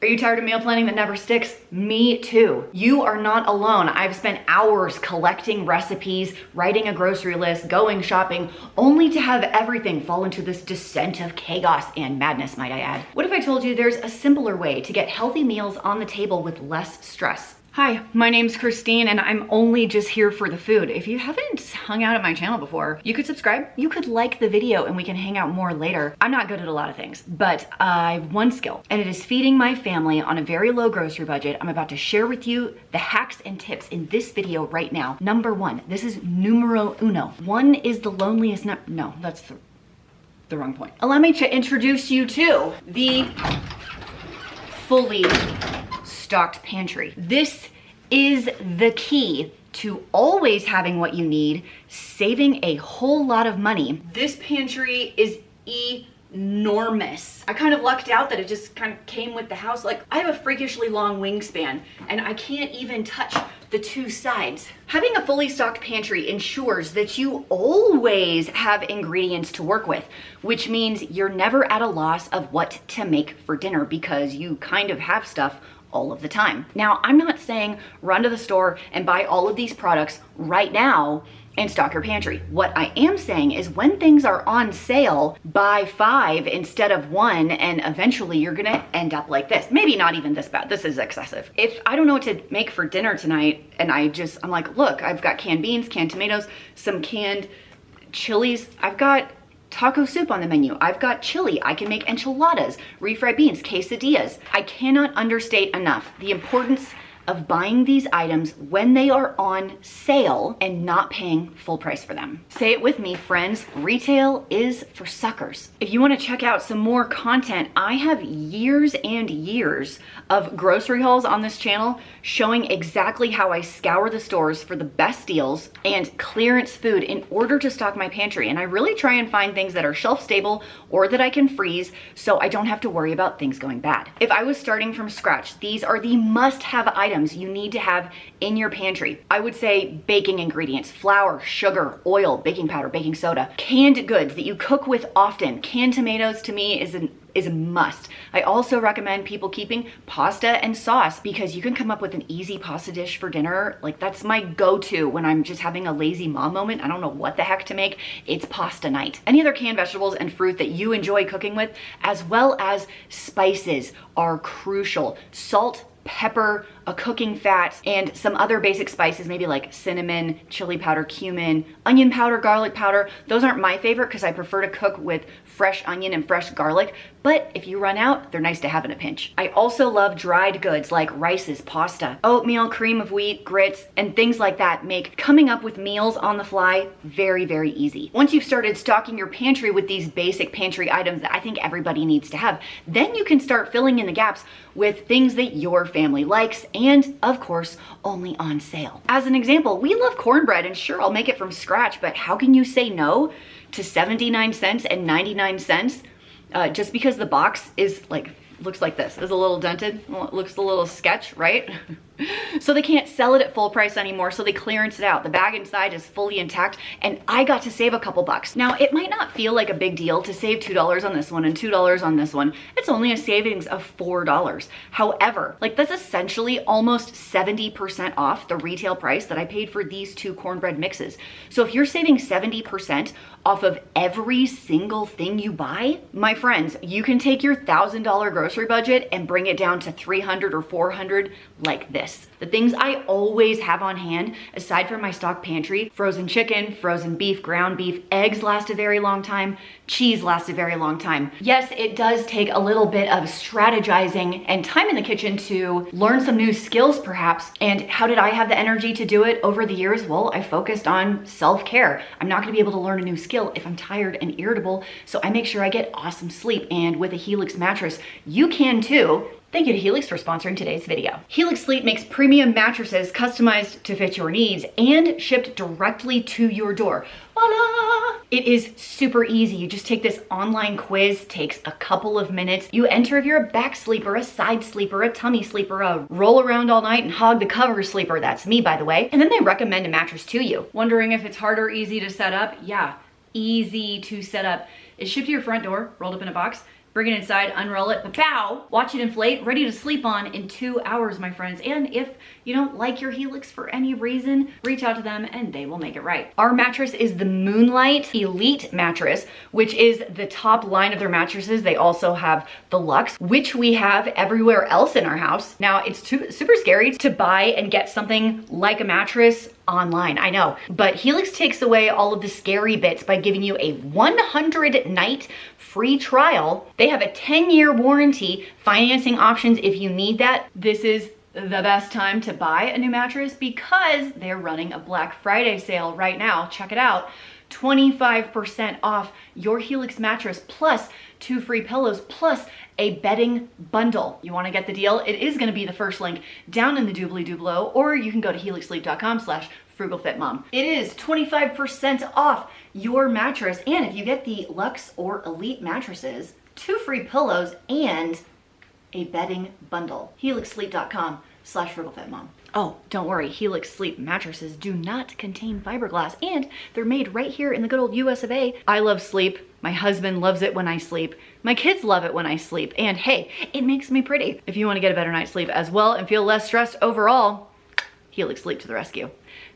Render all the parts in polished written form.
Are you tired of meal planning that never sticks? Me too. You are not alone. I've spent hours collecting recipes, writing a grocery list, going shopping, only to have everything fall into this descent of chaos and madness, might I add. What if I told you there's a simpler way to get healthy meals on the table with less stress? Hi, my name's Christine and I'm only just here for the food. If you haven't hung out at my channel before, you could subscribe, you could like the video, and we can hang out more later. I'm not good at a lot of things, but I have one skill, and it is feeding my family on a very low grocery budget. I'm about to share with you the hacks and tips in this video right now. Number one, this is numero uno. One is the loneliest no, that's the wrong point. Allow me to introduce you to the fully stocked pantry. This is the key to always having what you need, saving a whole lot of money. This pantry is enormous. I kind of lucked out that it just kind of came with the house. Like, I have a freakishly long wingspan and I can't even touch the two sides. Having a fully stocked pantry ensures that you always have ingredients to work with, which means you're never at a loss of what to make for dinner because you kind of have stuff all of the time. Now, I'm not saying run to the store and buy all of these products right now and stock your pantry. What I am saying is when things are on sale, buy 5 instead of 1, and eventually you're gonna end up like this. Maybe not even this bad, this is excessive. If I don't know what to make for dinner tonight and I'm like, look, I've got canned beans, canned tomatoes, some canned chilies, I've got taco soup on the menu, I've got chili, I can make enchiladas, refried beans, quesadillas. I cannot understate enough the importance of buying these items when they are on sale and not paying full price for them. Say it with me, friends, retail is for suckers. If you want to check out some more content, I have years and years of grocery hauls on this channel showing exactly how I scour the stores for the best deals and clearance food in order to stock my pantry. And I really try and find things that are shelf stable or that I can freeze so I don't have to worry about things going bad. If I was starting from scratch, these are the must-have items you need to have in your pantry. I would say baking ingredients, flour, sugar, oil, baking powder, baking soda, canned goods that you cook with often. Canned tomatoes to me is a must. I also recommend people keeping pasta and sauce because you can come up with an easy pasta dish for dinner. Like, that's my go-to when I'm just having a lazy mom moment. I don't know what the heck to make. It's pasta night. Any other canned vegetables and fruit that you enjoy cooking with, as well as spices, are crucial. Salt, pepper, a cooking fat, and some other basic spices, maybe like cinnamon, chili powder, cumin, onion powder, garlic powder. Those aren't my favorite because I prefer to cook with fresh onion and fresh garlic, but if you run out, they're nice to have in a pinch. I also love dried goods like rices, pasta, oatmeal, cream of wheat, grits, and things like that make coming up with meals on the fly very, very easy. Once you've started stocking your pantry with these basic pantry items that I think everybody needs to have, then you can start filling in the gaps with things that your family likes and, of course, only on sale. As an example, we love cornbread, and sure, I'll make it from scratch, but how can you say no to 79 cents and 99 cents just because the box is like, looks like this. It's a little dented, well, it looks a little sketch, right? So they can't sell it at full price anymore, so they clearance it out. The bag inside is fully intact, and I got to save a couple bucks. Now, it might not feel like a big deal to save $2 on this one and $2 on this one. It's only a savings of $4. However, like, that's essentially almost 70% off the retail price that I paid for these 2 cornbread mixes. So if you're saving 70% off of every single thing you buy, my friends, you can take your $1,000 grocery budget and bring it down to $300 or $400 like this. The things I always have on hand, aside from my stock pantry: frozen chicken, frozen beef, ground beef, eggs last a very long time, cheese lasts a very long time. Yes, it does take a little bit of strategizing and time in the kitchen to learn some new skills perhaps. And how did I have the energy to do it over the years? Well, I focused on self-care. I'm not gonna be able to learn a new skill if I'm tired and irritable, so I make sure I get awesome sleep. And with a Helix mattress, you can too. Thank you to Helix for sponsoring today's video. Helix Sleep makes premium mattresses customized to fit your needs and shipped directly to your door. Voila! It is super easy. You just take this online quiz, takes a couple of minutes. You enter if you're a back sleeper, a side sleeper, a tummy sleeper, a roll around all night and hog the cover sleeper. That's me, by the way. And then they recommend a mattress to you. Wondering if it's hard or easy to set up? Yeah, easy to set up. It's shipped to your front door, rolled up in a box. bring it inside, unroll it, pow, watch it inflate, ready to sleep on in 2 hours, my friends. And if you don't like your Helix for any reason, reach out to them and they will make it right. Our mattress is the Moonlight Elite mattress, which is the top line of their mattresses. They also have the Luxe, which we have everywhere else in our house. Now, it's super scary to buy and get something like a mattress online, I know, but Helix takes away all of the scary bits by giving you a 100-night free trial. They have a 10-year warranty, financing options if you need that. This is the best time to buy a new mattress because they're running a Black Friday sale right now. Check it out. 25% off your Helix mattress plus 2 free pillows plus a bedding bundle. You want to get the deal? It is going to be the first link down in the doobly doo below, or you can go to helixsleep.com/frugalfitmom. It is 25% off your mattress, and if you get the Luxe or Elite mattresses, 2 free pillows and a bedding bundle. helixsleep.com/frugalfitmom. Oh, don't worry, Helix Sleep mattresses do not contain fiberglass, and they're made right here in the good old US of A. I love sleep. My husband loves it when I sleep. My kids love it when I sleep. And hey, it makes me pretty. If you want to get a better night's sleep as well and feel less stressed overall, Helix Sleep to the rescue.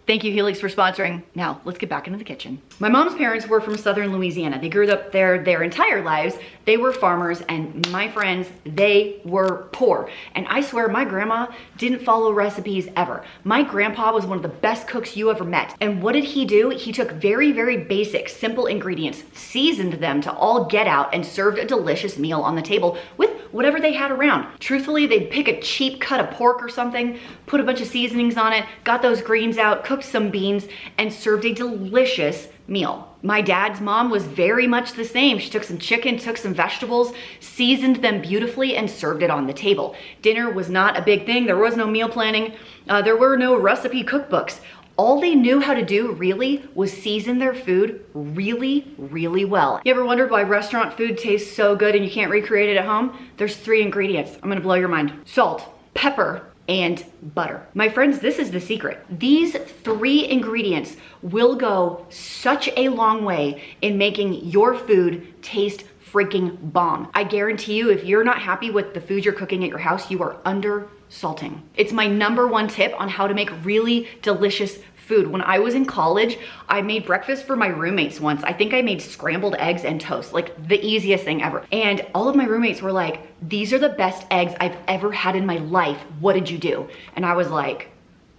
Thank you, Helix, for sponsoring. Now, let's get back into the kitchen. My mom's parents were from Southern Louisiana. They grew up there their entire lives. They were farmers, and my friends, they were poor. And I swear my grandma didn't follow recipes ever. My grandpa was one of the best cooks you ever met. And what did he do? He took very, very basic, simple ingredients, seasoned them to all get out, and served a delicious meal on the table with whatever they had around. Truthfully, they'd pick a cheap cut of pork or something, put a bunch of seasonings on it, got those greens out, cooked some beans, and served a delicious meal. My dad's mom was very much the same. She took some chicken, took some vegetables, seasoned them beautifully, and served it on the table. Dinner was not a big thing. There was no meal planning. There were no recipe cookbooks. All they knew how to do really was season their food really, really well. You ever wondered why restaurant food tastes so good and you can't recreate it at home? There's 3 ingredients. I'm gonna blow your mind. Salt, pepper, and butter. My friends, this is the secret. These 3 ingredients will go such a long way in making your food taste freaking bomb. I guarantee you, if you're not happy with the food you're cooking at your house, you are under salting. It's my #1 tip on how to make really delicious food. When I was in college, I made breakfast for my roommates once. I think I made scrambled eggs and toast, like the easiest thing ever. And all of my roommates were like, "These are the best eggs I've ever had in my life. What did you do?" And I was like,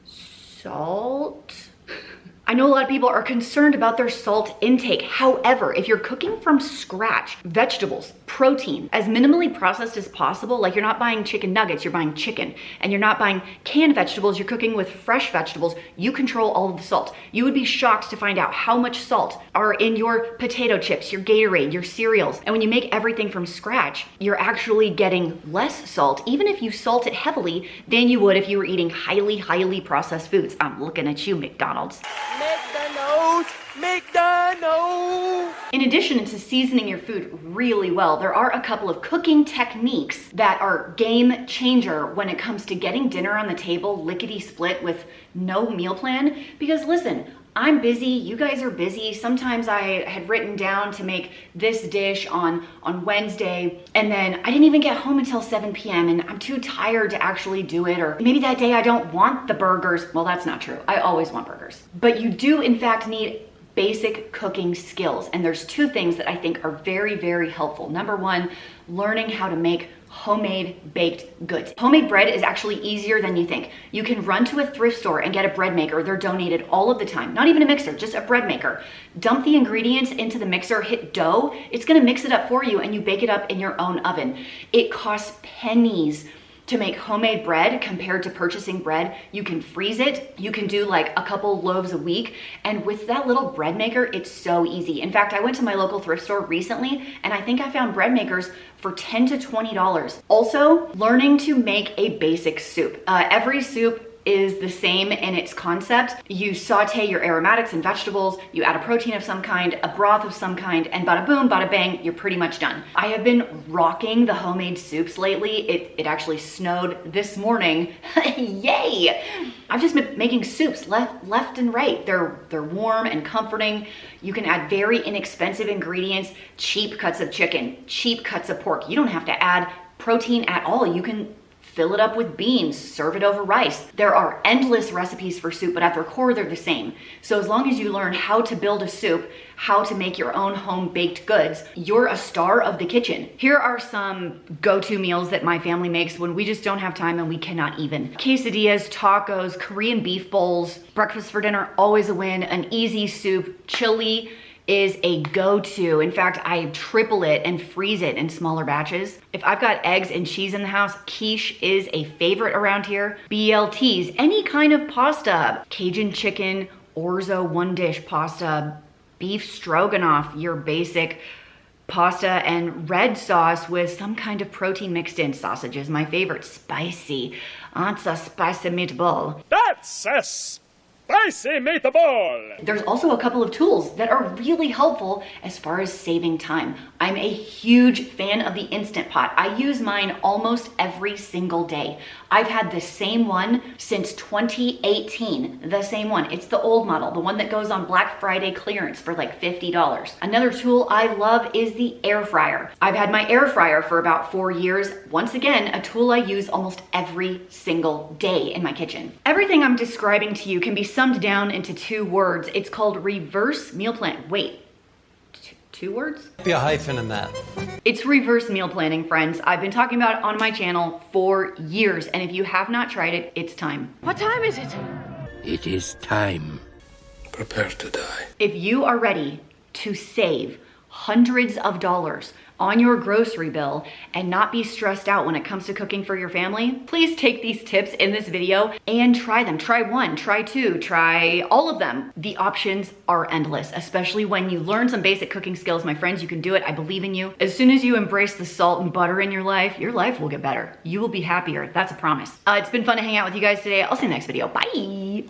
salt? I know a lot of people are concerned about their salt intake. However, if you're cooking from scratch, vegetables, protein, as minimally processed as possible, like you're not buying chicken nuggets, you're buying chicken, and you're not buying canned vegetables, you're cooking with fresh vegetables, you control all of the salt. You would be shocked to find out how much salt are in your potato chips, your Gatorade, your cereals. And when you make everything from scratch, you're actually getting less salt, even if you salt it heavily, than you would if you were eating highly, highly processed foods. I'm looking at you, McDonald's. McDonald's. In addition to seasoning your food really well, there are a couple of cooking techniques that are game changer when it comes to getting dinner on the table lickety split with no meal plan. Because listen, I'm busy, you guys are busy. Sometimes I had written down to make this dish on Wednesday, and then I didn't even get home until 7 p.m. and I'm too tired to actually do it. Or maybe that day I don't want the burgers. Well, that's not true. I always want burgers. But you do in fact need basic cooking skills. And there's 2 things that I think are very, very helpful. #1, learning how to make homemade baked goods. Homemade bread is actually easier than you think. You can run to a thrift store and get a bread maker. They're donated all of the time. Not even a mixer, just a bread maker. Dump the ingredients into the mixer, hit dough. It's gonna mix it up for you and you bake it up in your own oven. It costs pennies to make homemade bread compared to purchasing bread. You can freeze it. You can do like a couple loaves a week. And with that little bread maker, it's so easy. In fact, I went to my local thrift store recently and I think I found bread makers for $10 to $20. Also, learning to make a basic soup. Every soup is the same in its concept. You saute your aromatics and vegetables, you add a protein of some kind, a broth of some kind, and bada boom, bada bang, you're pretty much done. I have been rocking the homemade soups lately. It actually snowed this morning. Yay! I've just been making soups left and right. They're warm and comforting. You can add very inexpensive ingredients, cheap cuts of chicken, cheap cuts of pork. You don't have to add protein at all. You can fill it up with beans, serve it over rice. There are endless recipes for soup, but at their core, they're the same. So as long as you learn how to build a soup, how to make your own home baked goods, you're a star of the kitchen. Here are some go-to meals that my family makes when we just don't have time and we cannot even. Quesadillas, tacos, Korean beef bowls, breakfast for dinner, always a win. An easy soup, chili is a go-to. In fact, I triple it and freeze it in smaller batches. If I've got eggs and cheese in the house, quiche is a favorite around here. BLTs, any kind of pasta, Cajun chicken, orzo one dish pasta, beef stroganoff, your basic pasta, and red sauce with some kind of protein mixed in. Sausage is my favorite, spicy. That's a spicy meatball. That's a spicy meatball! There's also a couple of tools that are really helpful as far as saving time. I'm a huge fan of the Instant Pot. I use mine almost every single day. I've had the same one since 2018, the same one. It's the old model, the one that goes on Black Friday clearance for like $50. Another tool I love is the air fryer. I've had my air fryer for about 4 years. Once again, a tool I use almost every single day in my kitchen. Everything I'm describing to you can be summed down into 2 words. It's called reverse meal plan. Wait, 2 words? Be a hyphen in that. It's reverse meal planning, friends. I've been talking about it on my channel for years, and if you have not tried it, it's time. What time is it? It is time. Prepare to die. If you are ready to save hundreds of dollars on your grocery bill and not be stressed out when it comes to cooking for your family, please take these tips in this video and try them. Try 1, try 2, try all of them. The options are endless, especially when you learn some basic cooking skills. My friends, you can do it. I believe in you. As soon as you embrace the salt and butter in your life will get better. You will be happier. That's a promise. It's been fun to hang out with you guys today. I'll see you in the next video. Bye.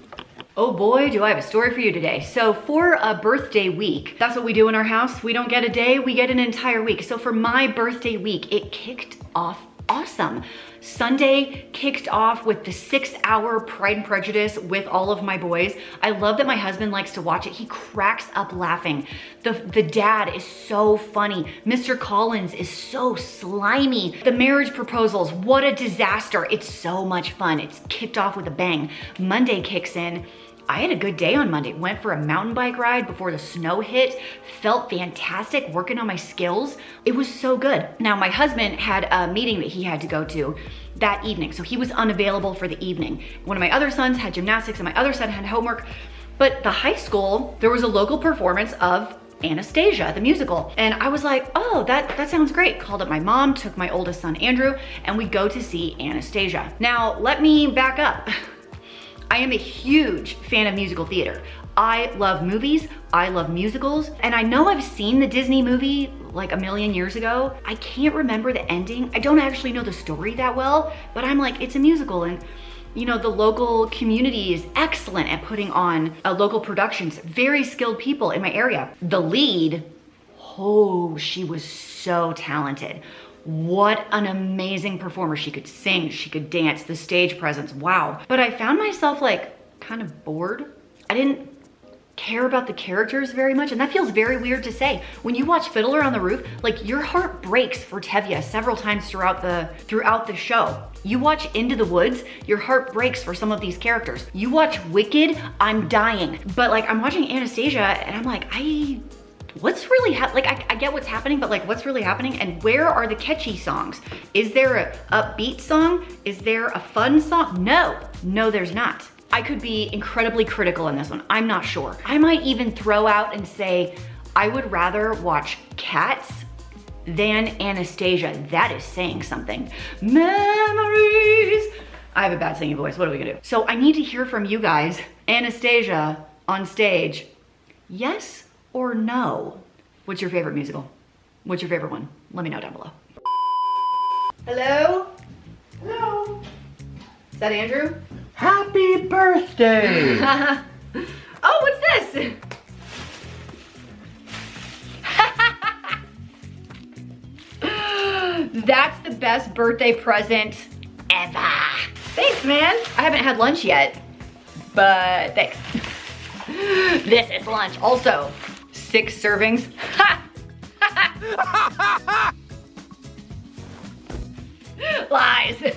Oh boy, do I have a story for you today. So for a birthday week, that's what we do in our house. We don't get a day, we get an entire week. So for my birthday week, it kicked off awesome. Sunday kicked off with the 6-hour Pride and Prejudice with all of my boys. I love that my husband likes to watch it. He cracks up laughing. The dad is so funny. Mr. Collins is so slimy. The marriage proposals, what a disaster. It's so much fun. It's kicked off with a bang. Monday kicks in. I had a good day on Monday. Went for a mountain bike ride before the snow hit. Felt fantastic working on my skills. It was so good. Now, my husband had a meeting that he had to go to that evening, so he was unavailable for the evening. One of my other sons had gymnastics and my other son had homework. But the high school, there was a local performance of Anastasia, the musical. And I was like, oh, that sounds great. Called up my mom, took my oldest son, Andrew, and we go to see Anastasia. Now, let me back up. I am a huge fan of musical theater. I love movies, I love musicals, and I know I've seen the Disney movie like a million years ago. I can't remember the ending. I don't actually know the story that well, but I'm like, it's a musical, and you know, the local community is excellent at putting on local productions. Very skilled people in my area. The lead, oh, she was so talented. What an amazing performer. She could sing, she could dance, the stage presence, wow. But I found myself like kind of bored. I didn't care about the characters very much, and that feels very weird to say. When you watch Fiddler on the Roof, like your heart breaks for Tevye several times throughout the show. You watch Into the Woods, your heart breaks for some of these characters. You watch Wicked, I'm dying. But like I'm watching Anastasia and I'm like, what's really happening? Like I get what's happening, but like what's really happening, and where are the catchy songs? Is there a upbeat song? Is there a fun song? No, there's not. I could be incredibly critical in this one. I'm not sure. I might even throw out and say, I would rather watch Cats than Anastasia. That is saying something. Memories. I have a bad singing voice. What are we gonna do? So I need to hear from you guys. Anastasia on stage, yes or no? What's your favorite musical? What's your favorite one? Let me know down below. Hello? Hello? Is that Andrew? Happy birthday! Oh, what's this? That's the best birthday present ever. Thanks, man. I haven't had lunch yet, but thanks. This is lunch. Also, 6 servings. Lies.